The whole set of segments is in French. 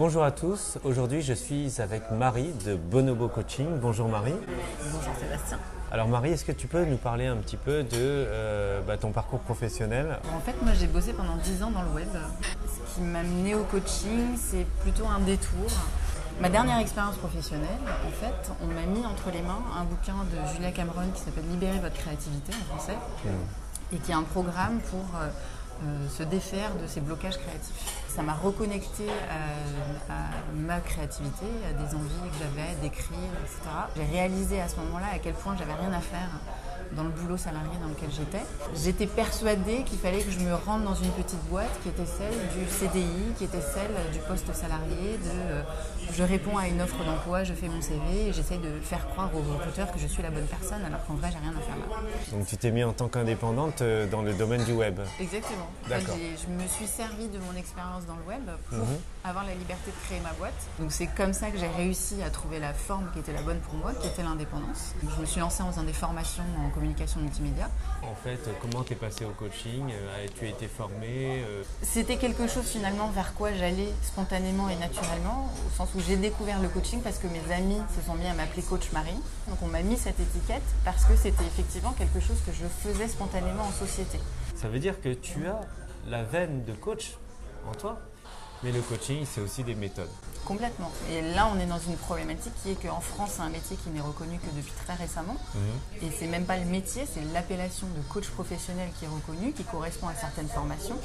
Bonjour à tous, aujourd'hui je suis avec Marie de Bonobo Coaching. Bonjour Marie. Bonjour Sébastien. Alors Marie, est-ce que tu peux nous parler un petit peu de ton parcours professionnel? En fait, moi j'ai bossé pendant 10 ans dans le web. Ce qui m'a mené au coaching, c'est plutôt un détour. Ma dernière expérience professionnelle, en fait, on m'a mis entre les mains un bouquin de Julia Cameron qui s'appelle Libérer votre créativité en français et qui est un programme pour se défaire de ces blocages créatifs. Ça m'a reconnecté à ma créativité, à des envies que j'avais d'écrire, etc. J'ai réalisé à ce moment-là à quel point j'avais rien à faire dans le boulot salarié dans lequel j'étais. J'étais persuadée qu'il fallait que je me rende dans une petite boîte qui était celle du CDI, qui était celle du poste salarié, je réponds à une offre d'emploi, je fais mon CV et j'essaie de faire croire aux recruteurs que je suis la bonne personne alors qu'en vrai j'ai rien à faire là. Donc tu t'es mis en tant qu'indépendante dans le domaine du web. Exactement. D'accord. Je me suis servi de mon expérience dans le web pour avoir la liberté de créer ma boîte. Donc c'est comme ça que j'ai réussi à trouver la forme qui était la bonne pour moi, qui était l'indépendance. Je me suis lancée en faisant des formations en communication multimédia. En fait, comment t'es passée au coaching? As-tu été formée? C'était quelque chose finalement vers quoi j'allais spontanément et naturellement, au sens où j'ai découvert le coaching parce que mes amis se sont mis à m'appeler coach Marie. Donc on m'a mis cette étiquette parce que c'était effectivement quelque chose que je faisais spontanément en société. Ça veut dire que tu as la veine de coach en toi, mais le coaching, c'est aussi des méthodes. Complètement. Et là, on est dans une problématique qui est qu'en France, c'est un métier qui n'est reconnu que depuis très récemment. Et c'est même pas le métier, c'est l'appellation de coach professionnel qui est reconnue, qui correspond à certaines formations.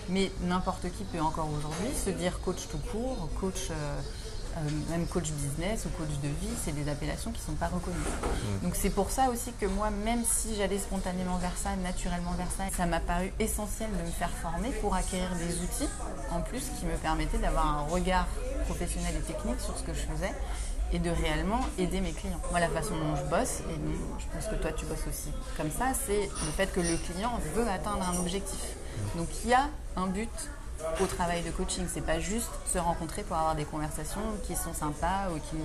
Mais n'importe qui peut encore aujourd'hui se dire coach tout court, coach, même coach business ou coach de vie, c'est des appellations qui ne sont pas reconnues. Donc c'est pour ça aussi que moi, même si j'allais spontanément vers ça, naturellement vers ça, ça m'a paru essentiel de me faire former pour acquérir des outils en plus qui me permettaient d'avoir un regard professionnel et technique sur ce que je faisais et de réellement aider mes clients. Moi, la façon dont je bosse, et donc, je pense que toi tu bosses aussi comme ça, c'est le fait que le client veut atteindre un objectif. Donc il y a un but au travail de coaching, c'est pas juste se rencontrer pour avoir des conversations qui sont sympas ou qui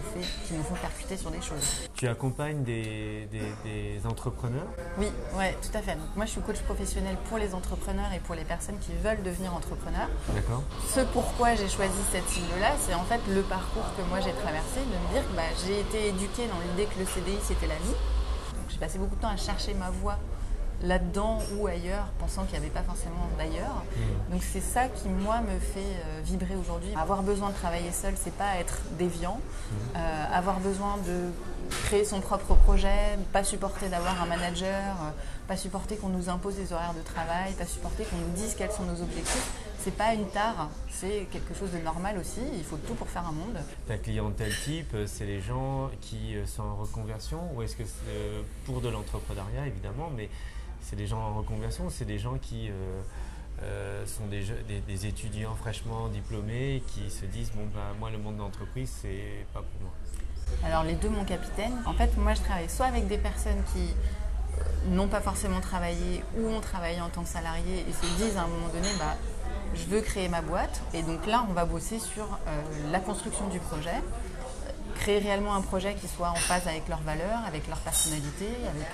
nous font percuter sur des choses. Tu accompagnes des entrepreneurs? Oui, ouais, tout à fait. Donc, moi je suis coach professionnel pour les entrepreneurs et pour les personnes qui veulent devenir entrepreneurs. D'accord. Ce pourquoi j'ai choisi cette cible-là, c'est en fait le parcours que moi j'ai traversé, de me dire que j'ai été éduquée dans l'idée que le CDI c'était la vie. Donc j'ai passé beaucoup de temps à chercher ma voie là-dedans ou ailleurs, pensant qu'il n'y avait pas forcément d'ailleurs. Donc c'est ça qui, moi, me fait vibrer aujourd'hui. Avoir besoin de travailler seul, c'est pas être déviant. Avoir besoin de créer son propre projet, pas supporter d'avoir un manager, pas supporter qu'on nous impose des horaires de travail, pas supporter qu'on nous dise quels sont nos objectifs. C'est pas une tare, c'est quelque chose de normal aussi. Il faut tout pour faire un monde. Ta clientèle type, c'est les gens qui sont en reconversion ou est-ce que c'est pour de l'entrepreneuriat évidemment, mais c'est des gens en reconversion, c'est des gens qui sont des étudiants fraîchement diplômés qui se disent moi le monde de l'entreprise c'est pas pour moi. Alors les deux mon capitaine. En fait moi je travaille soit avec des personnes qui n'ont pas forcément travaillé ou ont travaillé en tant que salariés et se disent à un moment donné je veux créer ma boîte et donc là on va bosser sur la construction du projet. Créer réellement un projet qui soit en phase avec leurs valeurs, avec leur personnalité, avec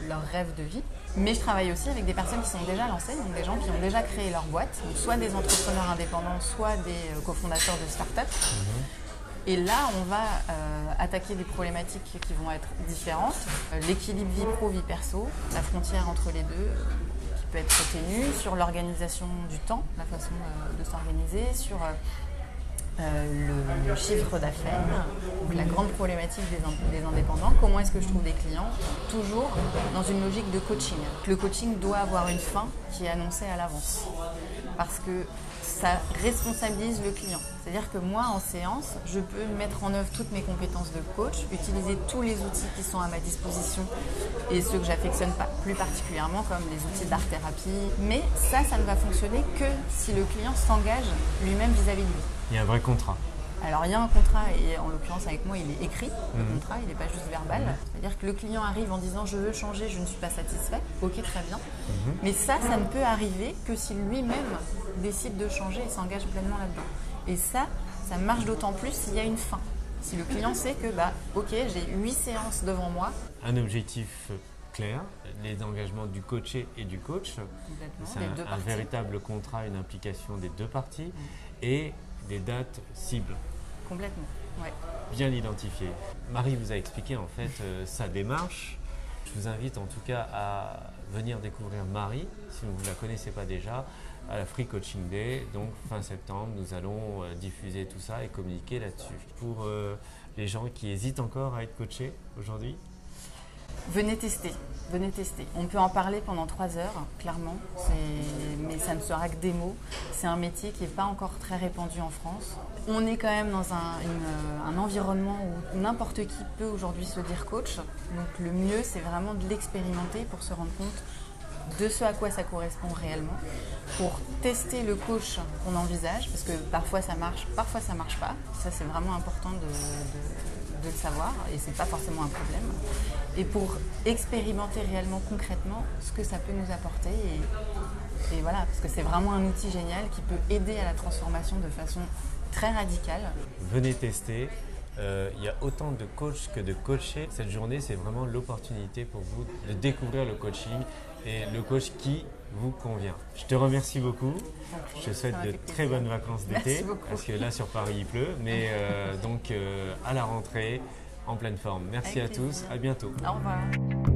leur rêve de vie. Mais je travaille aussi avec des personnes qui sont déjà lancées, donc des gens qui ont déjà créé leur boîte, donc soit des entrepreneurs indépendants, soit des cofondateurs de start-up. Et là, on va attaquer des problématiques qui vont être différentes. L'équilibre vie pro, vie perso, la frontière entre les deux qui peut être ténue, sur l'organisation du temps, la façon de s'organiser, sur le chiffre d'affaires, donc la grande problématique des indépendants, comment est-ce que je trouve des clients, toujours dans une logique de coaching. Le coaching doit avoir une fin qui est annoncée à l'avance, parce que ça responsabilise le client. C'est-à-dire que moi, en séance, je peux mettre en œuvre toutes mes compétences de coach, utiliser tous les outils qui sont à ma disposition et ceux que j'affectionne plus particulièrement, comme les outils d'art-thérapie. Mais ça ne va fonctionner que si le client s'engage lui-même vis-à-vis de lui. Il y a un vrai contrat. Alors il y a un contrat et en l'occurrence avec moi il est écrit, le contrat, il n'est pas juste verbal. C'est-à-dire que le client arrive en disant je veux changer, je ne suis pas satisfait, ok très bien. Mais ça ne peut arriver que si lui-même décide de changer et s'engage pleinement là-dedans. Et ça marche d'autant plus s'il y a une fin. Si le client sait que ok j'ai 8 séances devant moi. Un objectif clair, les engagements du coaché et du coach. Complètement, c'est un véritable contrat, une implication des deux parties. Et des dates cibles. Complètement, ouais. Bien identifiées. Marie vous a expliqué en fait sa démarche. Je vous invite en tout cas à venir découvrir Marie, si vous ne la connaissez pas déjà, à la Free Coaching Day. Donc fin septembre, nous allons diffuser tout ça et communiquer là-dessus. Pour les gens qui hésitent encore à être coachés aujourd'hui, venez tester. On peut en parler pendant 3 heures, clairement, mais ça ne sera que des mots. C'est un métier qui n'est pas encore très répandu en France. On est quand même dans un environnement où n'importe qui peut aujourd'hui se dire coach. Donc le mieux, c'est vraiment de l'expérimenter pour se rendre compte de ce à quoi ça correspond réellement, pour tester le coach qu'on envisage, parce que parfois ça marche, parfois ça marche pas. Ça, c'est vraiment important de le savoir, et c'est pas forcément un problème. Et pour expérimenter réellement, concrètement, ce que ça peut nous apporter, et voilà, parce que c'est vraiment un outil génial qui peut aider à la transformation de façon très radicale. Venez tester. Il y a autant de coachs que de coachés. Cette journée, c'est vraiment l'opportunité pour vous de découvrir le coaching et le coach qui vous convient. Je te remercie beaucoup. Je te souhaite de très bonnes vacances d'été, parce que là sur Paris il pleut, mais donc à la rentrée en pleine forme. Merci à tous, à bientôt. Au revoir.